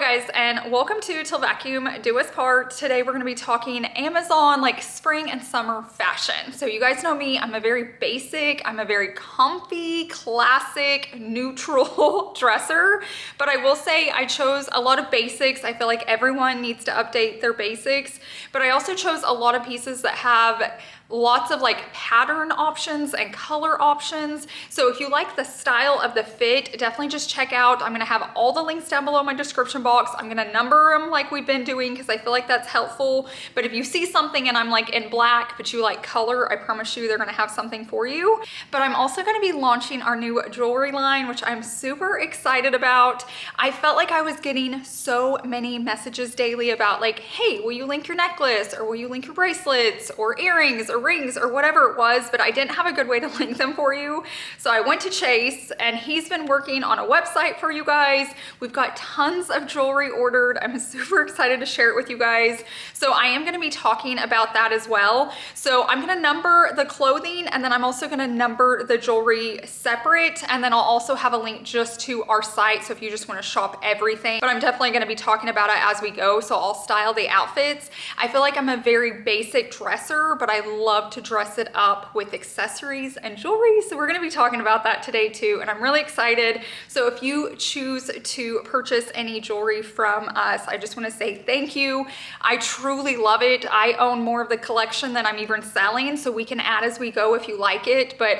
guys, and welcome to Till Vacuum Do Us Part. Today we're going to be talking Amazon, like spring and summer fashion. So you guys know me, I'm a very basic, I'm a very comfy, classic, neutral dresser. But I will say I chose a lot of basics. I feel like everyone needs to update their basics. But I also chose a lot of pieces that have lots of like pattern options and color options. So if you like the style of the fit, definitely just check out. I'm gonna have all the links down below in my description box. I'm gonna number them like we've been doing because I feel like that's helpful. But if you see something and I'm like in black, but you like color, I promise you they're gonna have something for you. But I'm also gonna be launching our new jewelry line, which I'm super excited about. I felt like I was getting so many messages daily about like, hey, will you link your necklace, or will you link your bracelets or earrings or rings or whatever it was, but I didn't have a good way to link them for you. So I went to Chase and he's been working on a website for you guys. We've got tons of jewelry ordered. I'm super excited to share it with you guys. So I am going to be talking about that as well. So I'm going to number the clothing, and then I'm also going to number the jewelry separate, and then I'll also have a link just to our site, so if you just want to shop everything. But I'm definitely going to be talking about it as we go, so I'll style the outfits. I feel like I'm a very basic dresser, but I love to dress it up with accessories and jewelry. So we're going to be talking about that today too, and I'm really excited. So if you choose to purchase any jewelry from us, I just want to say thank you. I truly love it. I own more of the collection than I'm even selling, so we can add as we go if you like it, but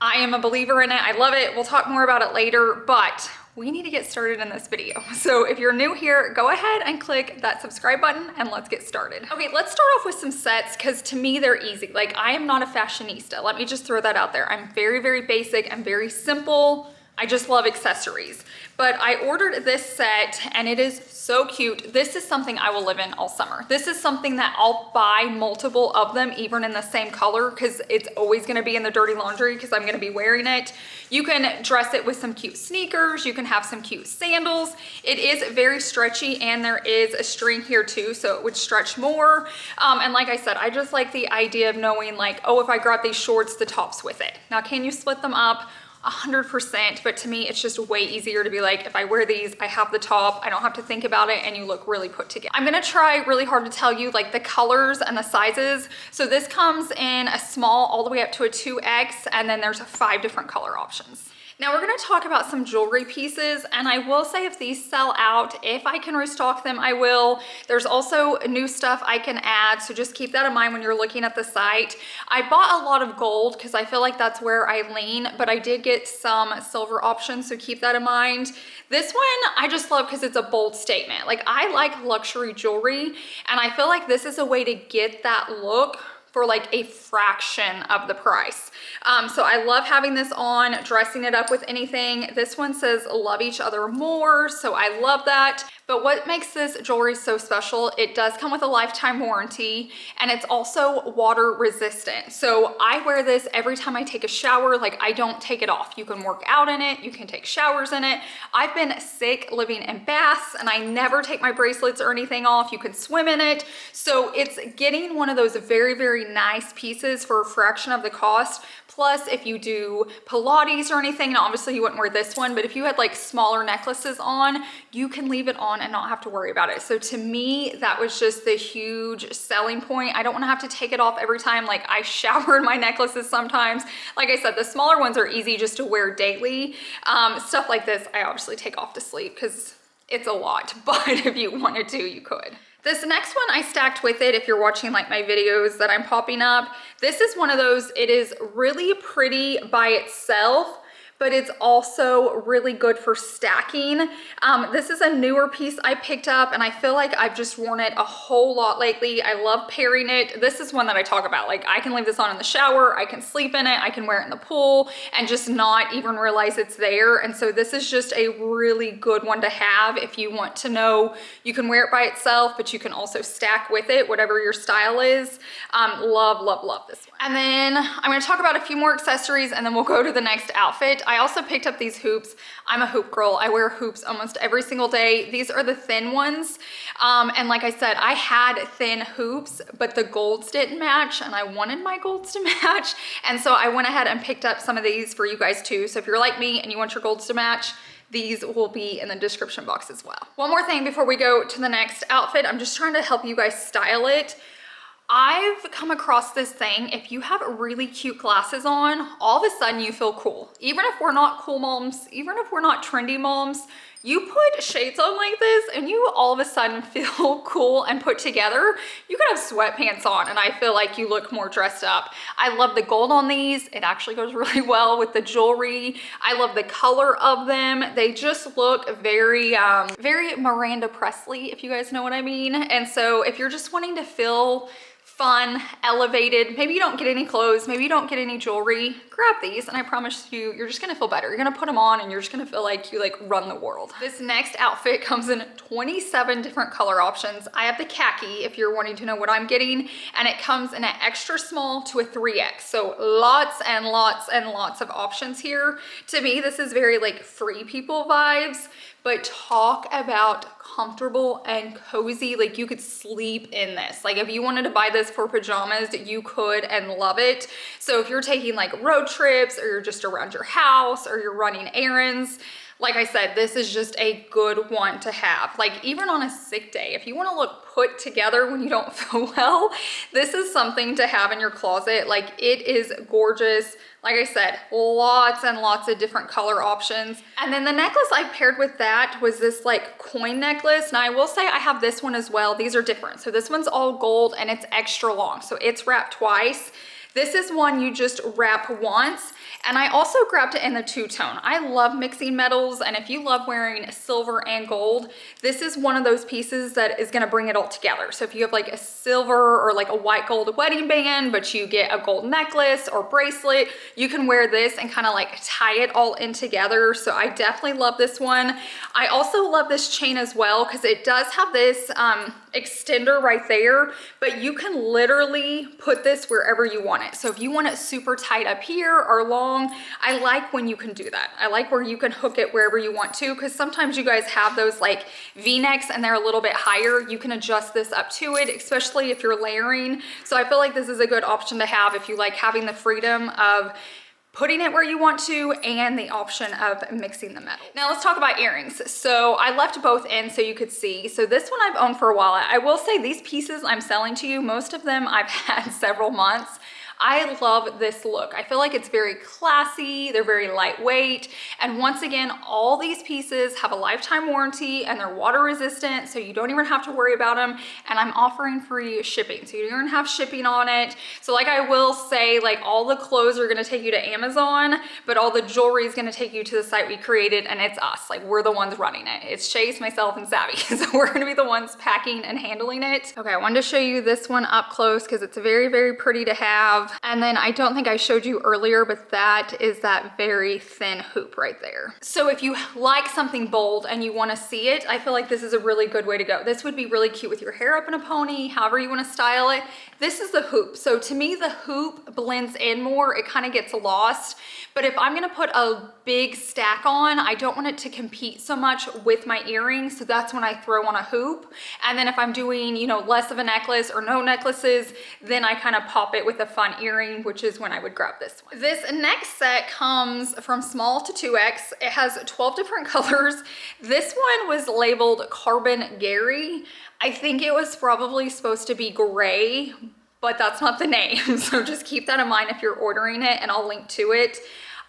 I am a believer in it. I love it. We'll talk more about it later, but we need to get started in this video. So if you're new here, go ahead and click that subscribe button and let's get started. Okay, let's start off with some sets because to me they're easy. Like, I am not a fashionista. Let me just throw that out there. I'm very, very basic and very simple. I just love accessories. But I ordered this set and it is so cute. This is something I will live in all summer. This is something that I'll buy multiple of them, even in the same color, because it's always gonna be in the dirty laundry because I'm gonna be wearing it. You can dress it with some cute sneakers. You can have some cute sandals. It is very stretchy and there is a string here too, so it would stretch more. And like I said, I just like the idea of knowing like, oh, if I grab these shorts, the top's with it. Now, can you split them up? 100%, but to me it's just way easier to be like, if I wear these, I have the top, I don't have to think about it, and you look really put together. I'm gonna try really hard to tell you like the colors and the sizes. So this comes in a small all the way up to a 2X, and then there's 5 different color options. Now we're gonna talk about some jewelry pieces, and I will say if these sell out, if I can restock them, I will. There's also new stuff I can add, so just keep that in mind when you're looking at the site. I bought a lot of gold because I feel like that's where I lean, but I did get some silver options, so keep that in mind. This one I just love because it's a bold statement. Like, I like luxury jewelry, and I feel like this is a way to get that look for like a fraction of the price. So I love having this on, dressing it up with anything. This one says love each other more, so I love that. But what makes this jewelry so special, it does come with a lifetime warranty, and it's also water resistant. So I wear this every time I take a shower. Like, I don't take it off. You can work out in it, you can take showers in it. I've been sick living in baths and I never take my bracelets or anything off. You can swim in it. So it's getting one of those very, very nice pieces for a fraction of the cost. Plus, if you do Pilates or anything, and obviously you wouldn't wear this one, but if you had like smaller necklaces on, you can leave it on and not have to worry about it. So to me, that was just the huge selling point. I don't want to have to take it off every time. Like, I shower in my necklaces sometimes. Like I said, the smaller ones are easy just to wear daily. Stuff like this, I obviously take off to sleep because it's a lot, but if you wanted to, you could. This next one I stacked with it, if you're watching like my videos that I'm popping up. This is one of those, it is really pretty by itself, but it's also really good for stacking. This is a newer piece I picked up, and I feel like I've just worn it a whole lot lately. I love pairing it. This is one that I talk about. Like, I can leave this on in the shower, I can sleep in it, I can wear it in the pool, and just not even realize it's there. And so this is just a really good one to have if you want to know you can wear it by itself, but you can also stack with it, whatever your style is. Love, love, love this one. And then I'm gonna talk about a few more accessories, and then we'll go to the next outfit. I also picked up these hoops. I'm a hoop girl. I wear hoops almost every single day. These are the thin ones. And like I said, I had thin hoops, but the golds didn't match, and I wanted my golds to match. And so I went ahead and picked up some of these for you guys too. So if you're like me and you want your golds to match, these will be in the description box as well. One more thing before we go to the next outfit, I'm just trying to help you guys style it. I've come across this thing, if you have really cute glasses on, all of a sudden you feel cool. Even if we're not cool moms, even if we're not trendy moms, you put shades on like this and you all of a sudden feel cool and put together. You could have sweatpants on and I feel like you look more dressed up. I love the gold on these. It actually goes really well with the jewelry. I love the color of them. They just look very, very Miranda Presley, if you guys know what I mean. And so if you're just wanting to feel fun, elevated, maybe you don't get any clothes, maybe you don't get any jewelry, grab these and I promise you, you're just gonna feel better. You're gonna put them on and you're just gonna feel like you like run the world. This next outfit comes in 27 different color options. I have the khaki if you're wanting to know what I'm getting, and it comes in an extra small to a 3X. So lots and lots and lots of options here. To me, this is very like free people vibes, but talk about comfortable and cozy. Like you could sleep in this. Like if you wanted to buy this for pajamas, you could and love it. So if you're taking like road trips or you're just around your house or you're running errands, like I said, this is just a good one to have. Like even on a sick day, if you want to look put together when you don't feel well, this is something to have in your closet. Like it is gorgeous. Like I said, lots and lots of different color options. And then the necklace I paired with that was this like coin necklace. Now I will say I have this one as well. These are different. So this one's all gold and it's extra long. So it's wrapped twice. This is one you just wrap once. And I also grabbed it in the two-tone. I love mixing metals, and if you love wearing silver and gold, this is one of those pieces that is gonna bring it all together. So if you have like a silver or like a white gold wedding band, but you get a gold necklace or bracelet, you can wear this and kind of like tie it all in together. So I definitely love this one. I also love this chain as well because it does have this extender right there, but you can literally put this wherever you want it. So if you want it super tight up here or long, I like when you can do that. I like where you can hook it wherever you want to, because sometimes you guys have those like V-necks and they're a little bit higher. You can adjust this up to it, especially if you're layering. So I feel like this is a good option to have if you like having the freedom of putting it where you want to and the option of mixing the metal. Now let's talk about earrings. So I left both in so you could see. So this one I've owned for a while. I will say these pieces I'm selling to you, most of them I've had several months. I love this look. I feel like it's very classy, they're very lightweight, and once again, all these pieces have a lifetime warranty and they're water resistant, so you don't even have to worry about them, and I'm offering free shipping, so you don't even have shipping on it. So like I will say, like all the clothes are gonna take you to Amazon, but all the jewelry is gonna take you to the site we created, and it's us. Like we're the ones running it. It's Chase, myself, and Savvy, so we're gonna be the ones packing and handling it. Okay, I wanted to show you this one up close because it's very, very pretty to have. And then I don't think I showed you earlier, but that is that very thin hoop right there. So if you like something bold and you want to see it, I feel like this is a really good way to go. This would be really cute with your hair up in a pony, however you want to style it. This is the hoop. So to me, the hoop blends in more. It kind of gets lost. But if I'm going to put a big stack on, I don't want it to compete so much with my earrings. So that's when I throw on a hoop. And then if I'm doing, you know, less of a necklace or no necklaces, then I kind of pop it with a fun earring, which is when I would grab this one. This next set comes from small to 2X. It has 12 different colors. This one was labeled Carbon Gary. I think it was probably supposed to be gray, but that's not the name. So just keep that in mind if you're ordering it, and I'll link to it.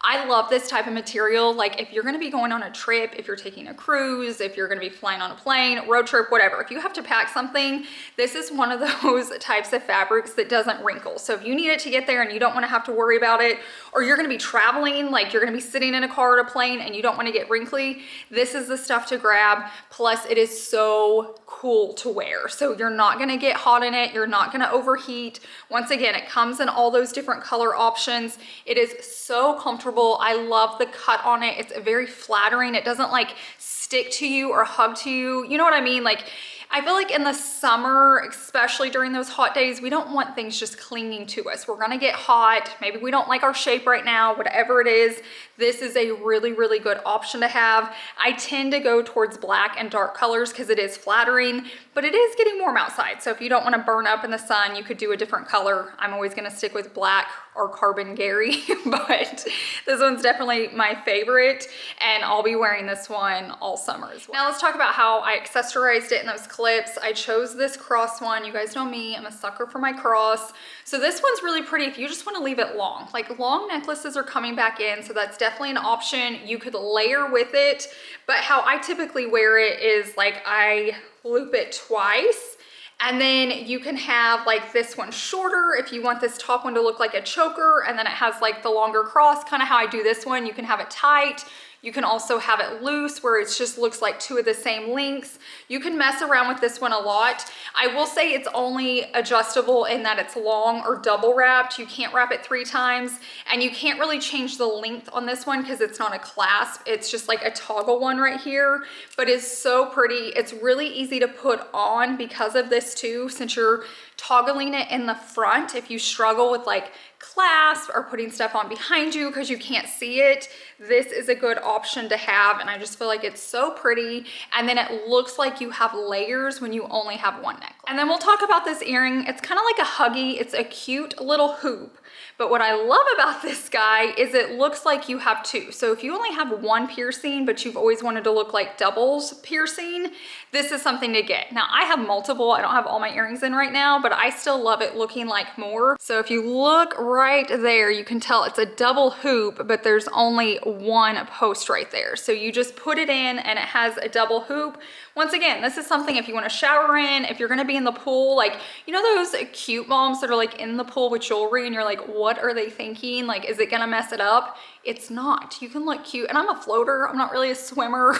I love this type of material. Like if you're gonna be going on a trip, if you're taking a cruise, if you're gonna be flying on a plane, road trip, whatever, if you have to pack something, this is one of those types of fabrics that doesn't wrinkle. So if you need it to get there and you don't wanna have to worry about it, or you're gonna be traveling, like you're gonna be sitting in a car or a plane and you don't wanna get wrinkly, this is the stuff to grab. Plus it is so cool to wear. So you're not gonna get hot in it, you're not gonna overheat. Once again, it comes in all those different color options. It is so comfortable. I love the cut on it. It's very flattering. It doesn't like stick to you or hug to you. You know what I mean? Like I feel like in the summer, especially during those hot days, we don't want things just clinging to us. We're gonna get hot. Maybe we don't like our shape right now, whatever it is. This is a really, really good option to have. I tend to go towards black and dark colors because it is flattering, but it is getting warm outside. So if you don't want to burn up in the sun, you could do a different color. I'm always going to stick with black or Carbon Gary, but this one's definitely my favorite, and I'll be wearing this one all summer as well. Now let's talk about how I accessorized it in those clips. I chose this cross one. You guys know me, I'm a sucker for my cross. So this one's really pretty if you just want to leave it long. Like long necklaces are coming back in, so that's definitely an option. You could layer with it, but how I typically wear it is like I loop it twice. And then you can have like this one shorter if you want this top one to look like a choker, and then it has like the longer cross, kind of how I do this one. You can have it tight. You can also have it loose where it just looks like two of the same lengths. You can mess around with this one a lot. I will say it's only adjustable in that it's long or double wrapped. You can't wrap it 3 times, and you can't really change the length on this one because it's not a clasp. It's just like a toggle one right here, but it's so pretty. It's really easy to put on because of this too, since you're toggling it in the front. If you struggle with like clasp or putting stuff on behind you because you can't see it, this is a good option to have, and I just feel like it's so pretty, and then it looks like you have layers when you only have one necklace. And then we'll talk about this earring. It's kind of like a huggy. It's a cute little hoop. But what I love about this guy is it looks like you have 2. So if you only have 1 piercing, but you've always wanted to look like doubles piercing, this is something to get. Now I have multiple. I don't have all my earrings in right now, but I still love it looking like more. So if you look right there, you can tell it's a double hoop, but there's only 1 post right there. So you just put it in and it has a double hoop. Once again, this is something if you want to shower in, if you're going to be in the pool, like, you know those cute moms that are like in the pool with jewelry and you're like, what are they thinking? Like, is it going to mess it up? It's not. You can look cute. And I'm a floater. I'm not really a swimmer.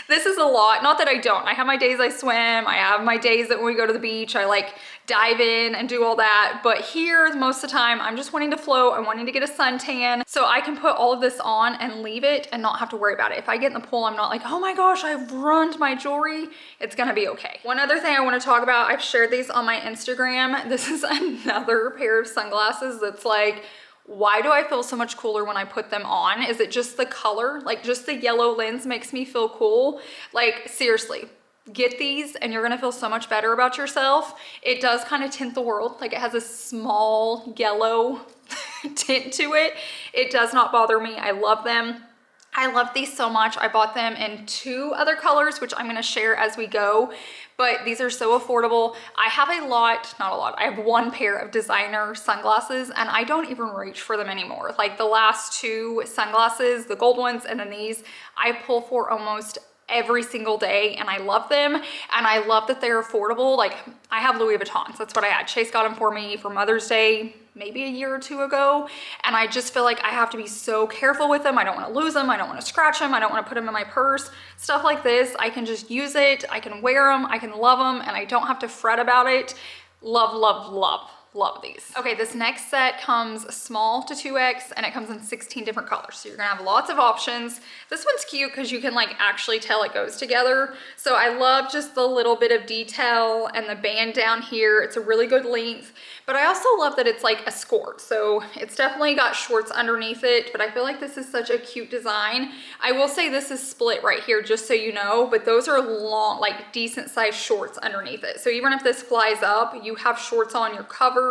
This is a lot. Not that I don't. I have my days I swim. I have my days that when we go to the beach, I like dive in and do all that. But here, most of the time, I'm just wanting to float. I'm wanting to get a suntan. So I can put all of this on and leave it and not have to worry about it. If I get in the pool, I'm not like, oh my gosh, I've ruined my jewelry. It's gonna be okay. One other thing I want to talk about, I've shared these on my Instagram. This is another pair of sunglasses that's like, why do I feel so much cooler when I put them on? Is it just the color? Like just the yellow lens makes me feel cool. Like seriously, get these and you're gonna feel so much better about yourself. It does kind of tint the world. Like it has a small yellow tint to it. It does not bother me. I love them. I love these so much. I bought them in 2 other colors, which I'm gonna share as we go, but these are so affordable. I have a lot, not a lot, I have 1 pair of designer sunglasses and I don't even reach for them anymore. Like the last 2 sunglasses, the gold ones and then these, I pull for almost every single day and I love them, and I love that they're affordable. Like I have Louis Vuittons. That's what I had. Chase got them for me for Mother's Day maybe a year or 2 ago, and I just feel like I have to be so careful with them. I don't want to lose them. I don't want to scratch them. I don't want to put them in my purse. Stuff like this, I can just use it. I can wear them. I can love them, and I don't have to fret about it. Love, love, love. Love these. Okay, this next set comes small to 2X and it comes in 16 different colors. So you're gonna have lots of options. This one's cute because you can like actually tell it goes together. So I love just the little bit of detail and the band down here. It's a really good length, but I also love that it's like a skirt. So it's definitely got shorts underneath it, but I feel like this is such a cute design. I will say this is split right here, just so you know, but those are long, like decent sized shorts underneath it. So even if this flies up, you have shorts on, you're covered.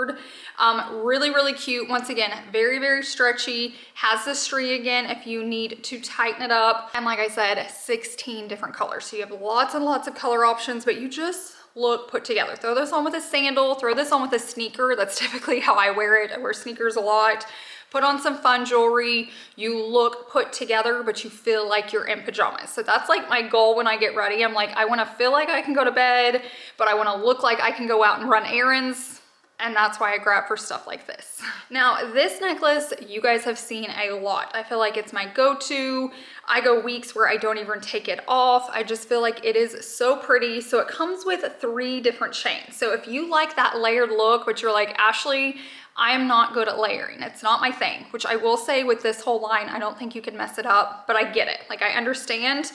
Really, really cute. Once again, very, very stretchy. Has the string again if you need to tighten it up. And like I said, 16 different colors. So you have lots and lots of color options, but you just look put together. Throw this on with a sandal, throw this on with a sneaker. That's typically how I wear it. I wear sneakers a lot. Put on some fun jewelry, you look put together, but you feel like you're in pajamas. So that's like my goal when I get ready. I'm like, I wanna feel like I can go to bed, but I wanna look like I can go out and run errands. And that's why I grab for stuff like this. Now, this necklace, you guys have seen a lot. I feel like it's my go-to. I go weeks where I don't even take it off. I just feel like it is so pretty. So it comes with 3 different chains. So if you like that layered look, but you're like, Ashley, I am not good at layering. It's not my thing, which I will say with this whole line, I don't think you can mess it up, but I get it. Like I understand.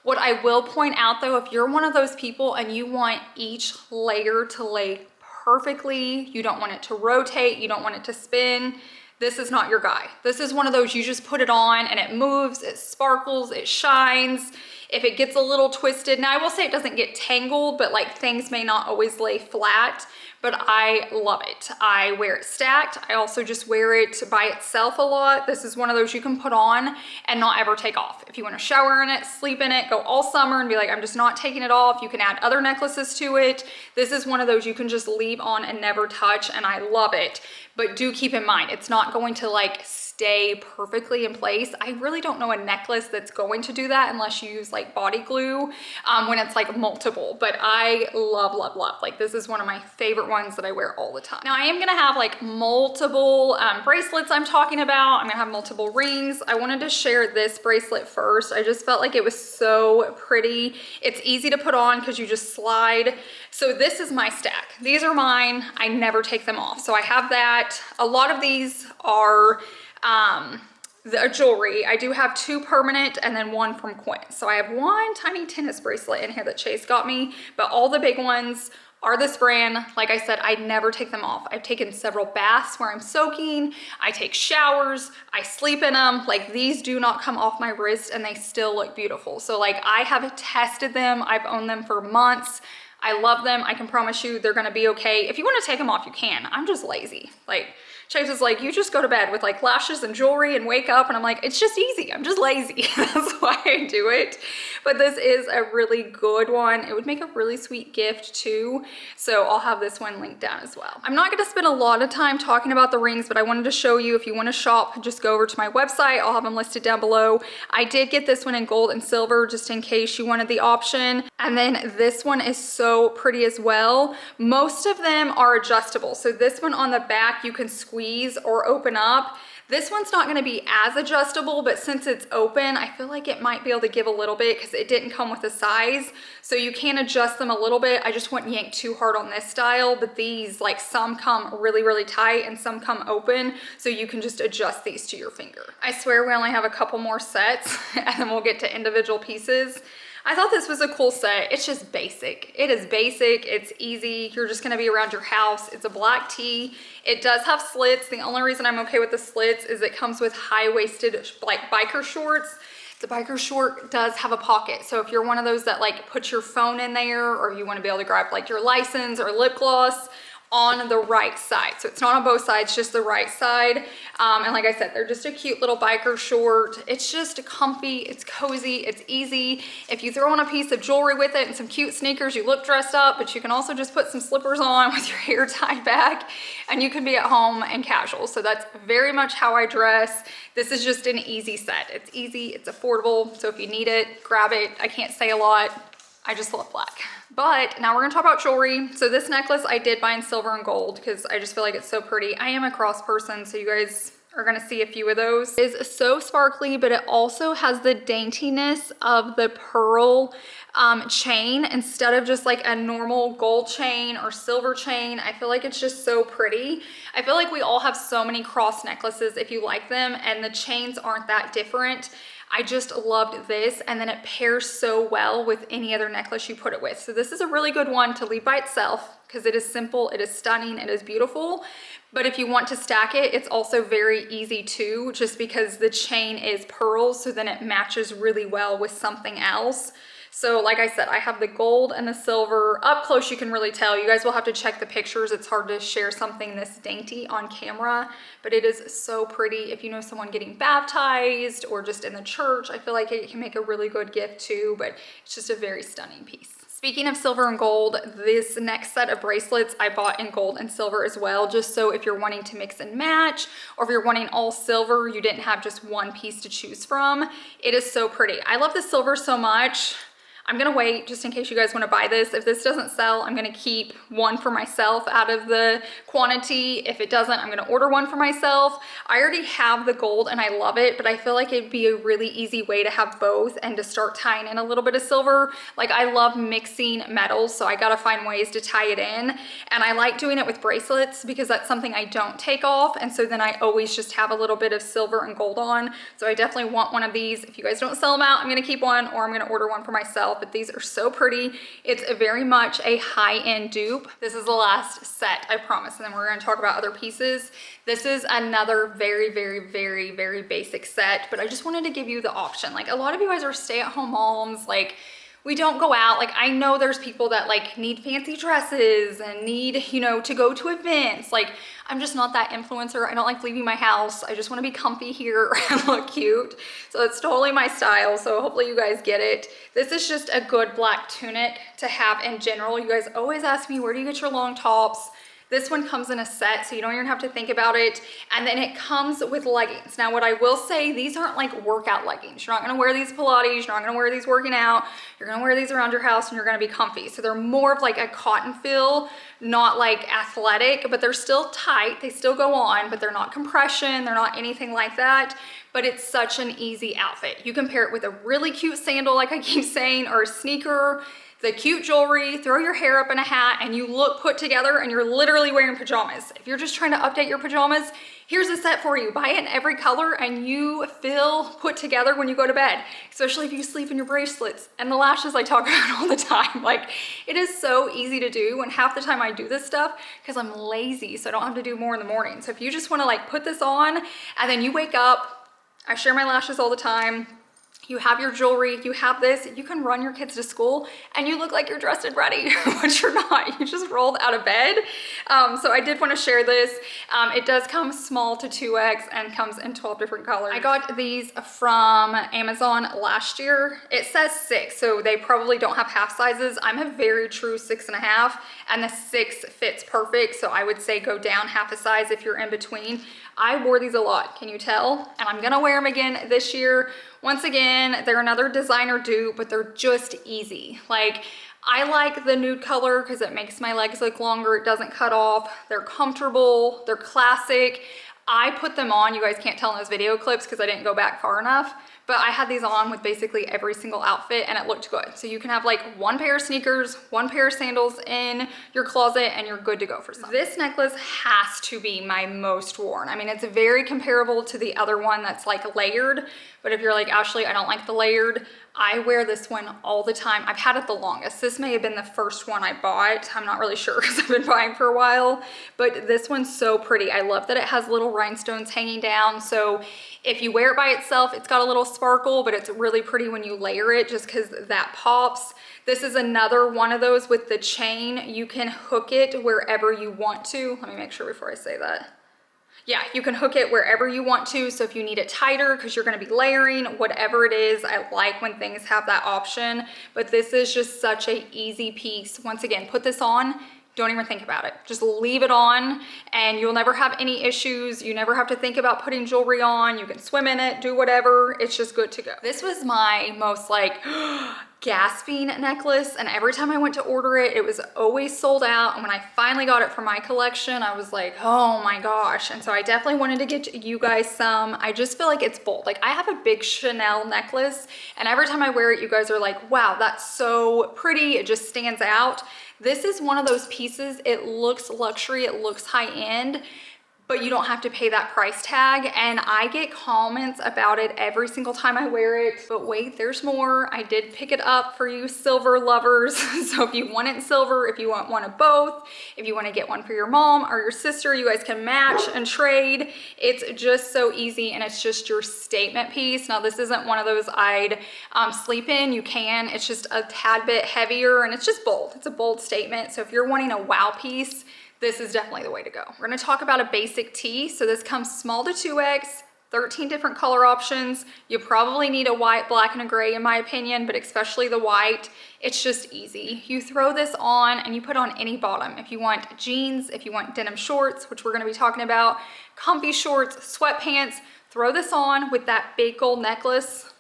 What I will point out though, if you're one of those people and you want each layer to lay perfectly, you don't want it to rotate, you don't want it to spin, this is not your guy. This is one of those you just put it on and it moves, it sparkles, it shines. If it gets a little twisted, now I will say it doesn't get tangled, but like things may not always lay flat, but I love it. I wear it stacked. I also just wear it by itself a lot. This is one of those you can put on and not ever take off. If you want to shower in it, sleep in it, go all summer and be like, I'm just not taking it off. You can add other necklaces to it. This is one of those you can just leave on and never touch, and I love it. But do keep in mind, it's not going to like stay perfectly in place. I really don't know a necklace that's going to do that unless you use like body glue when it's like multiple, but I love, love, love. Like this is one of my favorite ones that I wear all the time. Now I am gonna have like multiple bracelets I'm talking about. I'm gonna have multiple rings. I wanted to share this bracelet first. I just felt like it was so pretty. It's easy to put on because you just slide. So this is my stack. These are mine. I never take them off. So I have that. A lot of these are the jewelry. I do have 2 permanent and then 1 from Quinn. So I have 1 tiny tennis bracelet in here that Chase got me, but all the big ones are this brand. Like I said, I never take them off. I've taken several baths where I'm soaking. I take showers. I sleep in them. Like these do not come off my wrist and they still look beautiful. So like I have tested them. I've owned them for months. I love them. I can promise you they're gonna be okay. If you wanna take them off, you can. I'm just lazy. Like Chase is like, you just go to bed with like lashes and jewelry and wake up, and I'm like, it's just easy. I'm just lazy. That's why I do it. But this is a really good one. It would make a really sweet gift too. So I'll have this one linked down as well. I'm not gonna spend a lot of time talking about the rings, but I wanted to show you, if you wanna shop, just go over to my website. I'll have them listed down below. I did get this one in gold and silver just in case you wanted the option. And then this one is so pretty as well. Most of them are adjustable. So this one on the back, you can squeeze or open up. This one's not gonna be as adjustable, but since it's open, I feel like it might be able to give a little bit because it didn't come with a size. So you can adjust them a little bit. I just wouldn't yank too hard on this style, but these, like some come really, really tight and some come open. So you can just adjust these to your finger. I swear we only have a couple more sets and then we'll get to individual pieces. I thought this was a cool set. It's just basic. It is basic, it's easy. You're just gonna be around your house. It's a black tee. It does have slits. The only reason I'm okay with the slits is it comes with high-waisted like biker shorts. The biker short does have a pocket. So if you're one of those that like put your phone in there, or you wanna be able to grab like your license or lip gloss, on the right side. So it's not on both sides, just the right side. And like I said, they're just a cute little biker short. It's just comfy, it's cozy, it's easy. If you throw on a piece of jewelry with it and some cute sneakers, you look dressed up, but you can also just put some slippers on with your hair tied back and you can be at home and casual. So that's very much how I dress. This is just an easy set. It's easy, it's affordable. So if you need it, grab it. I can't say a lot. I just love black. But now we're gonna talk about jewelry. So this necklace I did buy in silver and gold because I just feel like it's so pretty. I am a cross person, so you guys are gonna see a few of those. It is so sparkly, but it also has the daintiness of the pearl chain instead of just like a normal gold chain or silver chain. I feel like it's just so pretty. I feel like we all have so many cross necklaces if you like them, and the chains aren't that different. I just loved this, and then it pairs so well with any other necklace you put it with. So this is a really good one to leave by itself because it is simple, it is stunning, it is beautiful. But if you want to stack it, it's also very easy too, just because the chain is pearls, so then it matches really well with something else. So like I said, I have the gold and the silver. Up close you can really tell. You guys will have to check the pictures. It's hard to share something this dainty on camera, but it is so pretty. If you know someone getting baptized or just in the church, I feel like it can make a really good gift too, but it's just a very stunning piece. Speaking of silver and gold, this next set of bracelets I bought in gold and silver as well, just so if you're wanting to mix and match, or if you're wanting all silver, you didn't have just one piece to choose from. It is so pretty. I love the silver so much. I'm gonna wait just in case you guys wanna buy this. If this doesn't sell, I'm gonna keep one for myself out of the quantity. If it doesn't, I'm gonna order one for myself. I already have the gold and I love it, but I feel like it'd be a really easy way to have both and to start tying in a little bit of silver. Like, I love mixing metals, so I gotta find ways to tie it in. And I like doing it with bracelets because that's something I don't take off. And so then I always just have a little bit of silver and gold on. So I definitely want one of these. If you guys don't sell them out, I'm gonna keep one, or I'm gonna order one for myself. But these are so pretty. It's very much a high-end dupe. This is the last set, I promise. And then we're gonna talk about other pieces. This is another very, very, very, very basic set, but I just wanted to give you the option. Like, a lot of you guys are stay-at-home moms, like, we don't go out. Like, I know there's people that like need fancy dresses and need, you know, to go to events. Like, I'm just not that influencer. I don't like leaving my house. I just want to be comfy here and look cute. So it's totally my style. So hopefully you guys get it. This is just a good black tunic to have in general. You guys always ask me, where do you get your long tops? This one comes in a set, so you don't even have to think about it. And then it comes with leggings. Now, what I will say, these aren't like workout leggings. You're not gonna wear these Pilates, you're not gonna wear these working out. You're gonna wear these around your house and you're gonna be comfy. So they're more of like a cotton feel, not like athletic, but they're still tight. They still go on, but they're not compression. They're not anything like that. But it's such an easy outfit. You can pair it with a really cute sandal, like I keep saying, or a sneaker, the cute jewelry, throw your hair up in a hat, and you look put together and you're literally wearing pajamas. If you're just trying to update your pajamas, here's a set for you. Buy it in every color and you feel put together when you go to bed, especially if you sleep in your bracelets and the lashes I talk about all the time. Like, it is so easy to do, and half the time I do this stuff because I'm lazy, so I don't have to do more in the morning. So if you just wanna like put this on and then you wake up, I share my lashes all the time, you have your jewelry, you have this, you can run your kids to school and you look like you're dressed and ready, but you're not. You just rolled out of bed. So I did want to share this. It does come small to 2X and comes in 12 different colors. I got these from Amazon last year. It says 6, so they probably don't have half sizes. I'm a very true 6.5, and the 6 fits perfect. So I would say go down half a size if you're in between. I wore these a lot, can you tell? And I'm gonna wear them again this year. Once again, they're another designer dupe, but they're just easy. Like, I like the nude color because it makes my legs look longer. It doesn't cut off. They're comfortable. They're classic. I put them on, you guys can't tell in those video clips because I didn't go back far enough, but I had these on with basically every single outfit and it looked good. So you can have like one pair of sneakers, one pair of sandals in your closet and you're good to go for something. This necklace has to be my most worn. I mean, it's very comparable to the other one that's like layered, but if you're like, Ashley, I don't like the layered, I wear this one all the time. I've had it the longest. This may have been the first one I bought. I'm not really sure because I've been buying for a while, but this one's so pretty. I love that it has little rhinestones hanging down. So if you wear it by itself, it's got a little sparkle, but it's really pretty when you layer it just because that pops. This is another one of those with the chain. You can hook it wherever you want to. Let me make sure before I say that. Yeah, you can hook it wherever you want to. So if you need it tighter because you're gonna be layering, whatever it is, I like when things have that option. But this is just such a easy piece. Once again, put this on, don't even think about it. Just leave it on and you'll never have any issues. You never have to think about putting jewelry on. You can swim in it, do whatever. It's just good to go. This was my most like gasping necklace, and every time I went to order it, it was always sold out. And when I finally got it for my collection, I was like, oh my gosh. And so I definitely wanted to get you guys some. I just feel like it's bold. Like, I have a big Chanel necklace and every time I wear it, you guys are like, wow, that's so pretty. It just stands out. This is one of those pieces, it looks luxury, it looks high end, but you don't have to pay that price tag. And I get comments about it every single time I wear it. But wait, there's more. I did pick it up for you silver lovers. So if you want it in silver, if you want one of both, if you want to get one for your mom or your sister, you guys can match and trade. It's just so easy and it's just your statement piece. Now, this isn't one of those I'd sleep in. You can. It's just a tad bit heavier and it's just bold. It's a bold statement. So if you're wanting a wow piece, this is definitely the way to go. We're gonna talk about a basic tee. So this comes small to 2X, 13 different color options. You probably need a white, black, and a gray in my opinion, but especially the white. It's just easy. You throw this on and you put on any bottom. If you want jeans, if you want denim shorts, which we're gonna be talking about, comfy shorts, sweatpants, throw this on with that big gold necklace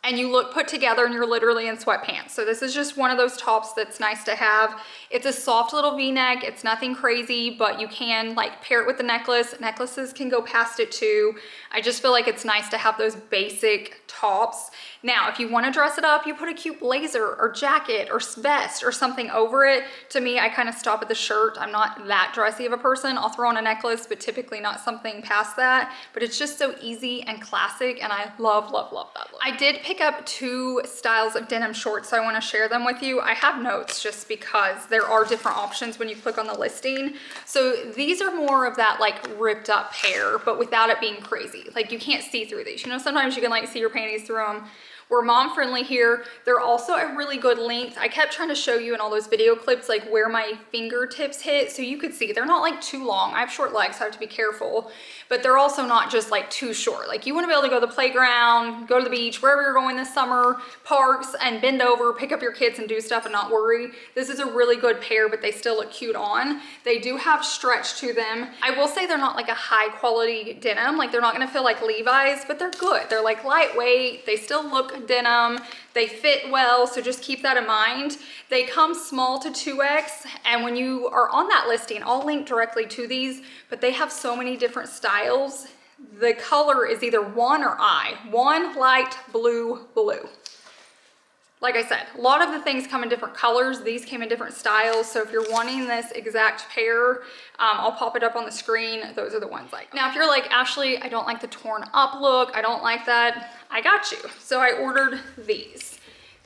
and you look put together and you're literally in sweatpants. So this is just one of those tops that's nice to have. It's a soft little V-neck. It's nothing crazy, but you can like pair it with the necklace. Necklaces can go past it too. I just feel like it's nice to have those basic tops. Now, if you want to dress it up, you put a cute blazer or jacket or vest or something over it. To me, I kind of stop at the shirt. I'm not that dressy of a person. I'll throw on a necklace, but typically not something past that. But it's just so easy and classic, and I love, love, love that look. I did pick up 2 styles of denim shorts, so I want to share them with you. I have notes just because there are different options when you click on the listing. So these are more of that like ripped up pair, but without it being crazy. Like you can't see through these. You know, sometimes you can like see your panties through them. We're mom friendly here. They're also a really good length. I kept trying to show you in all those video clips like where my fingertips hit, so you could see they're not like too long. I have short legs, so I have to be careful, but they're also not just like too short. Like you want to be able to go to the playground, go to the beach, wherever you're going this summer, parks, and bend over, pick up your kids and do stuff and not worry. This is a really good pair, but they still look cute on. They do have stretch to them. I will say they're not like a high quality denim. Like they're not gonna feel like Levi's, but they're good. They're like lightweight. They still look denim. They fit well, so just keep that in mind. They come small to 2X, and when you are on that listing, I'll link directly to these, but they have so many different styles. The color is either 1 or I. 1 light blue. Like I said, a lot of the things come in different colors. These came in different styles. So if you're wanting this exact pair, I'll pop it up on the screen. Those are the ones I got. Now, if you're like, Ashley, I don't like the torn up look, I don't like that, I got you. So I ordered these.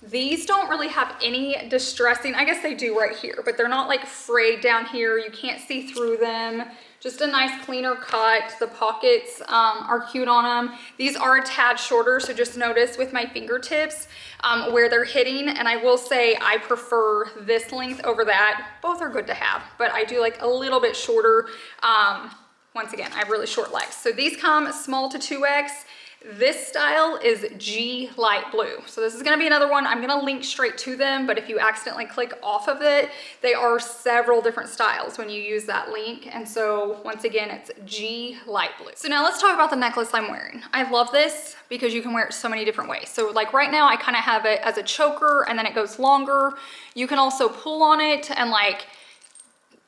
These don't really have any distressing, I guess they do right here, but they're not like frayed down here. You can't see through them. Just a nice cleaner cut. The pockets are cute on them. These are a tad shorter, so just notice with my fingertips where they're hitting. And I will say I prefer this length over that. Both are good to have, but I do like a little bit shorter. Once again, I have really short legs. So these come small to 2X. This style is G light blue. So this is gonna be another one. I'm gonna link straight to them, but if you accidentally click off of it, they are several different styles when you use that link. And so once again, it's G light blue. So now let's talk about the necklace I'm wearing. I love this because you can wear it so many different ways. So like right now, I kind of have it as a choker and then it goes longer. You can also pull on it and like,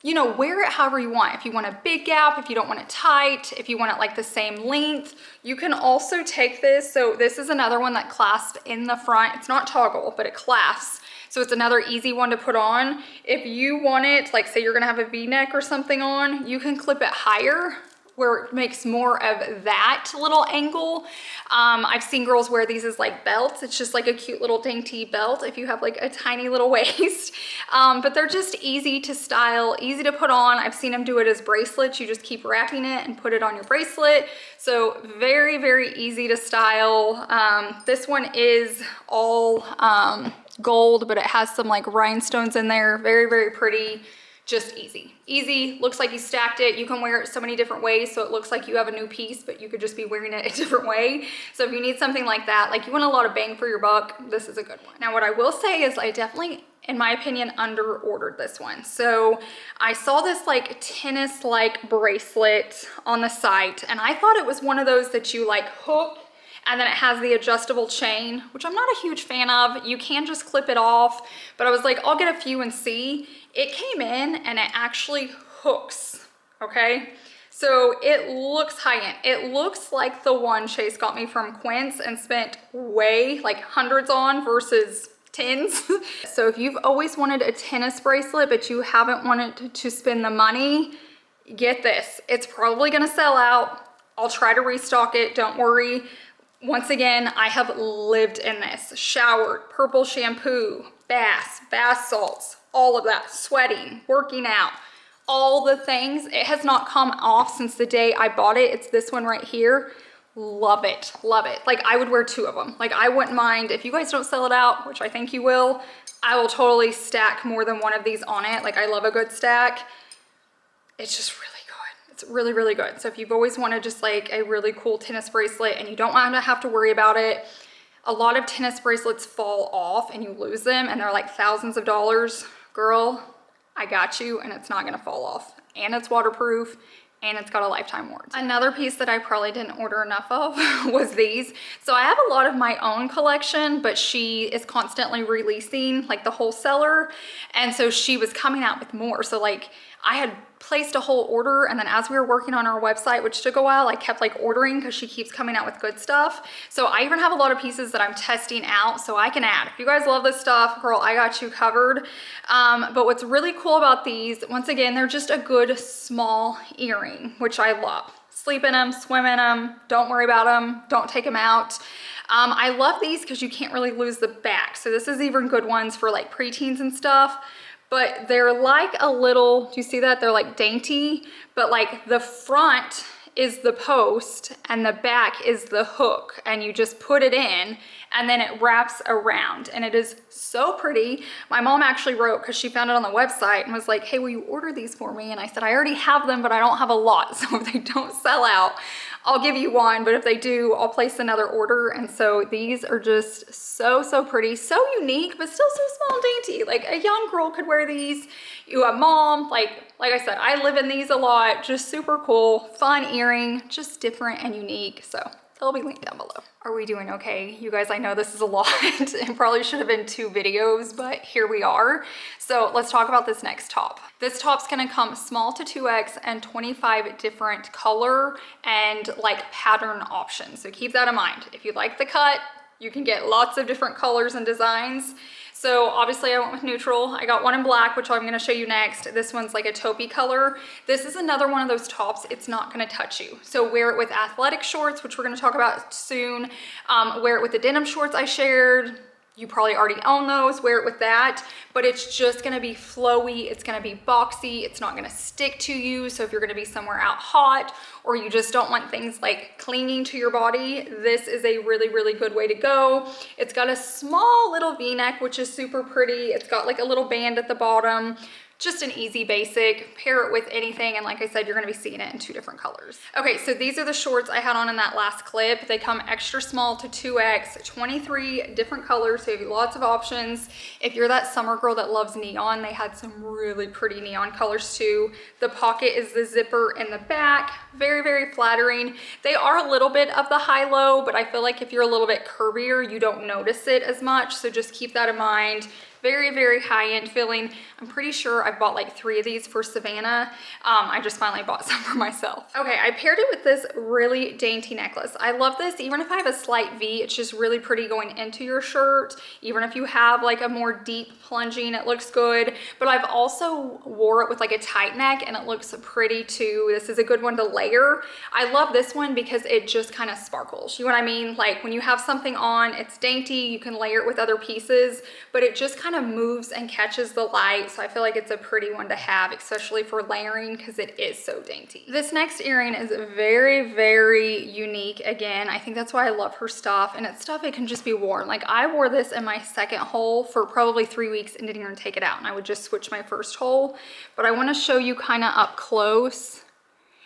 you know, wear it however you want. If you want a big gap, if you don't want it tight, if you want it like the same length, you can also take this. So this is another one that clasps in the front. It's not toggle, but it clasps. So it's another easy one to put on. If you want it, like say you're gonna have a V-neck or something on, you can clip it higher where it makes more of that little angle. I've seen girls wear these as like belts. It's just like a cute little dainty belt if you have like a tiny little waist. But they're just easy to style, easy to put on. I've seen them do it as bracelets. You just keep wrapping it and put it on your bracelet. So very, very easy to style. This one is all gold, but it has some like rhinestones in there. Very, very pretty. Just easy. Easy, looks like you stacked it. You can wear it so many different ways, so it looks like you have a new piece, but you could just be wearing it a different way. So if you need something like that, like you want a lot of bang for your buck, this is a good one. Now what I will say is I definitely, in my opinion, under-ordered this one. So I saw this like tennis-like bracelet on the site, and I thought it was one of those that you like hook and then it has the adjustable chain, which I'm not a huge fan of. You can just clip it off, but I was like, I'll get a few and see. It came in and it actually hooks, okay? So it looks high-end. It looks like the one Chase got me from Quince and spent way, like hundreds on versus tens. So if you've always wanted a tennis bracelet, but you haven't wanted to spend the money, get this. It's probably gonna sell out. I'll try to restock it, don't worry. Once again, I have lived in this. Showered, purple shampoo, bath salts, all of that, sweating, working out, all the things. It has not come off since the day I bought it. It's this one right here. Love it, love it. Like I would wear 2 of them. Like I wouldn't mind, if you guys don't sell it out, which I think you will, I will totally stack more than one of these on it. Like I love a good stack. It's just really good. It's really, really good. So if you've always wanted just like a really cool tennis bracelet and you don't want to have to worry about it, a lot of tennis bracelets fall off and you lose them and they're like thousands of dollars. Girl, I got you, and it's not gonna fall off. And it's waterproof, and it's got a lifetime warranty. Another piece that I probably didn't order enough of was these. So I have a lot of my own collection, but she is constantly releasing, like the wholesaler, and so she was coming out with more. So like I had placed a whole order, and then as we were working on our website, which took a while, I kept like ordering because she keeps coming out with good stuff. So I even have a lot of pieces that I'm testing out so I can add. If you guys love this stuff, girl, I got you covered. But what's really cool about these, once again, they're just a good small earring, which I love. Sleep in them, swim in them, don't worry about them, don't take them out. I love these because you can't really lose the back. So this is even good ones for like preteens and stuff. But they're like a little, do you see that? They're like dainty, but like the front is the post and the back is the hook, and you just put it in and then it wraps around, and it is so pretty. My mom actually wrote, because she found it on the website, and was like, hey, will you order these for me? And I said, I already have them, but I don't have a lot. So if they don't sell out, I'll give you one, but if they do, I'll place another order. And so these are just so pretty, so unique, but still so small and dainty. Like a young girl could wear these. You a mom, like I said, I live in these a lot. Just super cool, fun earring, just different and unique. So they'll be linked down below. Are we doing okay? You guys, I know this is a lot. It probably should have been 2 videos, but here we are. So let's talk about this next top. This top's gonna come small to 2X and 25 different color and like pattern options. So keep that in mind. If you like the cut, you can get lots of different colors and designs. So obviously I went with neutral. I got one in black, which I'm gonna show you next. This one's like a taupey color. This is another one of those tops, it's not gonna touch you. So wear it with athletic shorts, which we're gonna talk about soon. Wear it with the denim shorts I shared. You probably already own those, wear it with that, but it's just gonna be flowy, it's gonna be boxy, it's not gonna stick to you. So if you're gonna be somewhere out hot, or you just don't want things like clinging to your body, this is a really good way to go. It's got a small little V-neck, which is super pretty. It's got like a little band at the bottom. Just an easy basic, pair it with anything, and like I said, you're gonna be seeing it in 2 different colors. Okay, so these are the shorts I had on in that last clip. They come extra small to 2X, 23 different colors, so you have lots of options. If you're that summer girl that loves neon, they had some really pretty neon colors too. The pocket is the zipper in the back, very flattering. They are a little bit of the high-low, but I feel like if you're a little bit curvier, you don't notice it as much, so just keep that in mind. Very high-end feeling. I'm pretty sure I've bought like 3 of these for Savannah. I just finally bought some for myself. Okay, I paired it with this really dainty necklace. I love this. Even if I have a slight V, it's just really pretty going into your shirt. Even if you have like a more deep plunging, it looks good. But I've also wore it with like a tight neck, and it looks pretty too. This is a good one to layer. I love this one because it just kind of sparkles. You know what I mean? Like when you have something on, it's dainty, you can layer it with other pieces, but it just kind of moves and catches the light. So I feel like it's a pretty one to have, especially for layering, because it is so dainty. This next earring is very unique. Again, I think that's why I love her stuff, and it's stuff it can just be worn. Like I wore this in my second hole for probably 3 weeks and didn't even take it out, and I would just switch my first hole. But I want to show you kind of up close.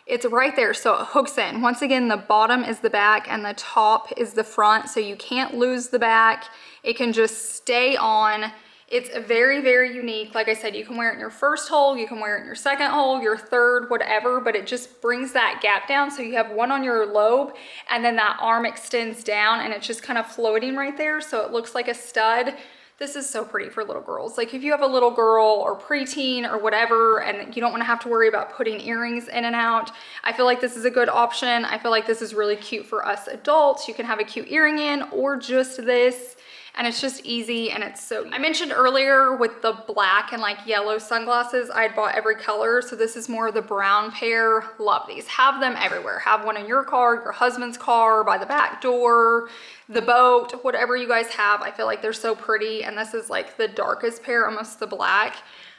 It's right there, so it hooks in. Once again, the bottom is the back and the top is the front, so you can't lose the back. It can just stay on. It's very unique. Like I said, you can wear it in your first hole, you can wear it in your second hole, your third, whatever, but it just brings that gap down. So you have one on your lobe, and then that arm extends down, and it's just kind of floating right there, so it looks like a stud. This is so pretty for little girls. Like if you have a little girl or preteen or whatever, and you don't want to have to worry about putting earrings in and out, I feel like this is a good option. I feel like this is really cute for us adults. You can have a cute earring in, or just this, and it's just easy, and it's so, I mentioned earlier with the black and like yellow sunglasses, I'd bought every color. So this is more of the brown pair. Love these. Have them everywhere. Have one in your car, your husband's car, by the back door, the boat, whatever you guys have. I feel like they're so pretty, and this is like the darkest pair, almost the black.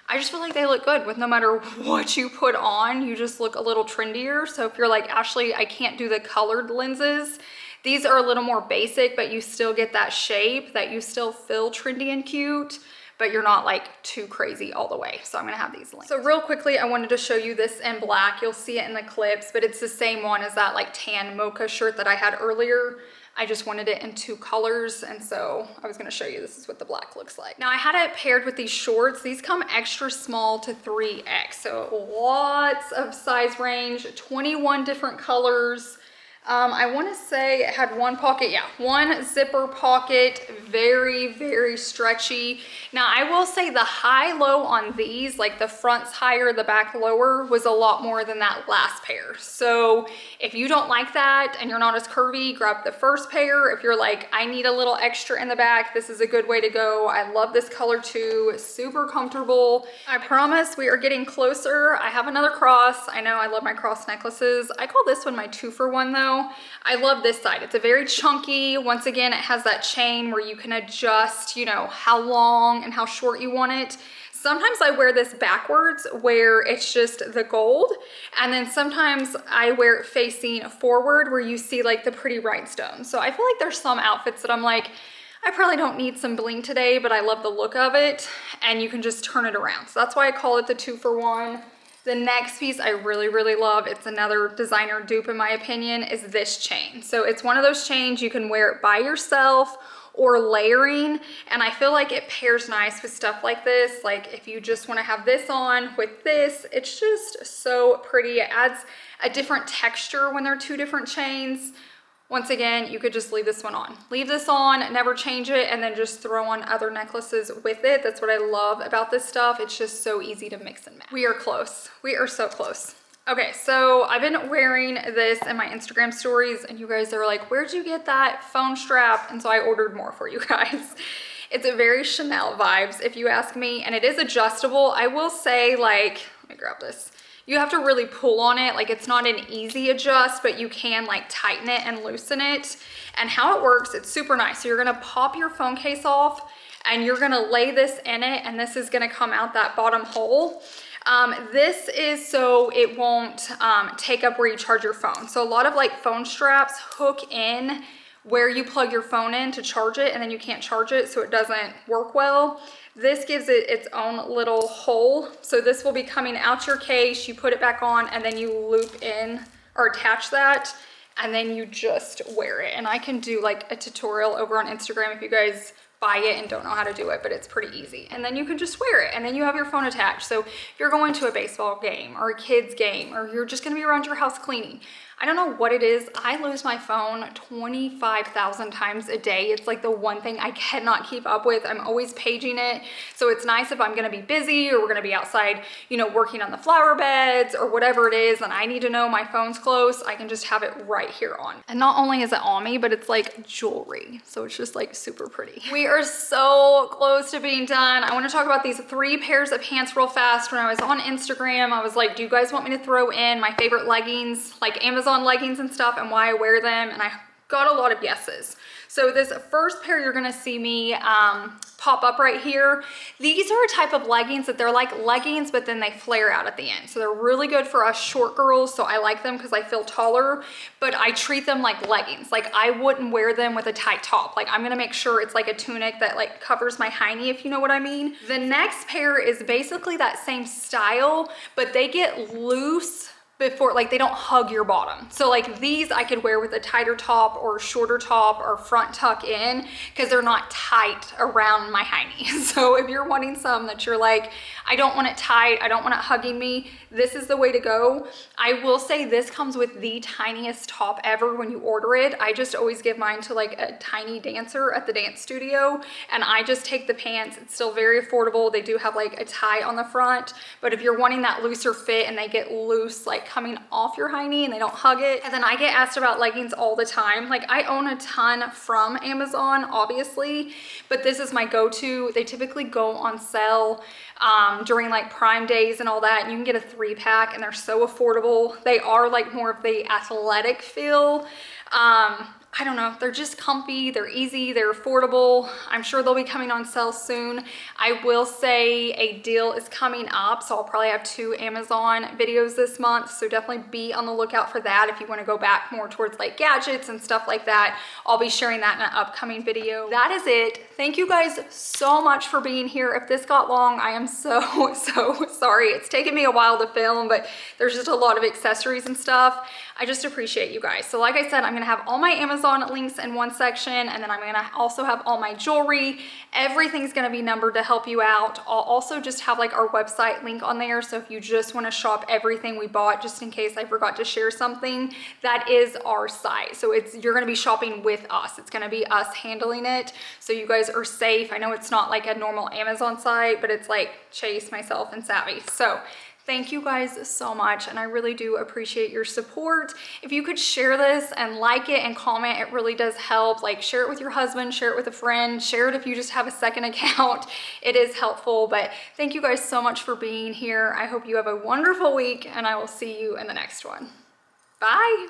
I just feel like they look good with no matter what you put on. You just look a little trendier. So if you're like, Ashley, I can't do the colored lenses, these are a little more basic, but you still get that shape, that you still feel trendy and cute, but you're not like too crazy all the way. So I'm gonna have these linked. So real quickly, I wanted to show you this in black. You'll see it in the clips, but it's the same one as that like tan mocha shirt that I had earlier. I just wanted it in 2 colors, and so I was gonna show you this is what the black looks like. Now I had it paired with these shorts. These come extra small to 3X, so lots of size range, 21 different colors. I want to say it had 1 pocket, yeah, 1 zipper pocket, very, very stretchy. Now I will say the high-low on these, like the front's higher, the back lower, was a lot more than that last pair. So if you don't like that and you're not as curvy, grab the first pair. If you're like, I need a little extra in the back, this is a good way to go. I love this color too, super comfortable. I promise we are getting closer. I have another cross. I know I love my cross necklaces. I call this one my 2-for-1 though. I love this side. It's a very chunky. Once again, it has that chain where you can adjust, you know, how long and how short you want it. Sometimes I wear this backwards where it's just the gold, and then sometimes I wear it facing forward where you see like the pretty rhinestones. So I feel like there's some outfits that I'm like, I probably don't need some bling today, but I love the look of it, and you can just turn it around. So that's why I call it the 2-for-1. The next piece I really, really love, it's another designer dupe in my opinion, is this chain. So it's one of those chains you can wear it by yourself or layering, and I feel like it pairs nice with stuff like this. Like if you just want to have this on with this, it's just so pretty. It adds a different texture when they're 2 different chains. Once again, you could just leave this one on. Leave this on, never change it, and then just throw on other necklaces with it. That's what I love about this stuff. It's just so easy to mix and match. We are close. We are so close. Okay, so I've been wearing this in my Instagram stories, and you guys are like, where'd you get that phone strap? And so I ordered more for you guys. It's a very Chanel vibes, if you ask me, and it is adjustable. I will say, like, let me grab this. You have to really pull on it. Like, it's not an easy adjust, but you can like tighten it and loosen it. And how it works, it's super nice. So you're gonna pop your phone case off and you're gonna lay this in it, and this is gonna come out that bottom hole. This is so it won't take up where you charge your phone. So a lot of like phone straps hook in where you plug your phone in to charge it, and then you can't charge it, so it doesn't work well. This gives it its own little hole. So this will be coming out your case, you put it back on, and then you loop in or attach that, and then you just wear it. And I can do like a tutorial over on Instagram if you guys buy it and don't know how to do it, but it's pretty easy. And then you can just wear it, and then you have your phone attached. So if you're going to a baseball game or a kid's game, or you're just gonna be around your house cleaning, I don't know what it is. I lose my phone 25,000 times a day. It's like the one thing I cannot keep up with. I'm always paging it. So it's nice if I'm gonna be busy or we're gonna be outside, you know, working on the flower beds or whatever it is, and I need to know my phone's close, I can just have it right here on. And not only is it on me, but it's like jewelry. So it's just like super pretty. We are so close to being done. I wanna talk about these 3 pairs of pants real fast. When I was on Instagram, I was like, do you guys want me to throw in my favorite leggings, like Amazon leggings and stuff, and why I wear them? And I got a lot of yeses. So this first pair you're gonna see me pop up right here. These are a type of leggings that they're like leggings, but then they flare out at the end. So they're really good for us short girls. So I like them because I feel taller, but I treat them like leggings. Like I wouldn't wear them with a tight top. Like I'm gonna make sure it's like a tunic that like covers my hiney, if you know what I mean. The next pair is basically that same style, but they get loose before, like they don't hug your bottom. So like these I could wear with a tighter top or shorter top or front tuck in, because they're not tight around my hiney. So if you're wanting some that you're like, I don't want it tight, I don't want it hugging me, this is the way to go. I will say this comes with the tiniest top ever when you order it. I just always give mine to like a tiny dancer at the dance studio, and I just take the pants. It's still very affordable. They do have like a tie on the front, but if you're wanting that looser fit and they get loose like coming off your hiney and they don't hug it. And then I get asked about leggings all the time. Like I own a ton from Amazon, obviously, but this is my go-to. They typically go on sale during like Prime days and all that, and you can get a 3-pack and they're so affordable. They are like more of the athletic feel. I don't know, they're just comfy, they're easy, they're affordable. I'm sure they'll be coming on sale soon. I will say a deal is coming up, so I'll probably have 2 Amazon videos this month, so definitely be on the lookout for that if you want to go back more towards like gadgets and stuff like that. I'll be sharing that in an upcoming video. That is it. Thank you guys so much for being here. If this got long, I am so sorry. It's taken me a while to film, but there's just a lot of accessories and stuff. I just appreciate you guys. So like I said, I'm gonna have all my Amazon Amazon links in one section, and then I'm gonna also have all my jewelry. Everything's gonna be numbered to help you out. I'll also just have like our website link on there, so if you just wanna shop everything we bought, just in case I forgot to share something, that is our site. So you're gonna be shopping with us. It's gonna be us handling it, so you guys are safe. I know it's not like a normal Amazon site, but it's like Chase, myself, and Savvy. So thank you guys so much, and I really do appreciate your support. If you could share this and like it and comment, it really does help. Like, share it with your husband, share it with a friend, share it if you just have a second account. It is helpful. But thank you guys so much for being here. I hope you have a wonderful week, and I will see you in the next one. Bye.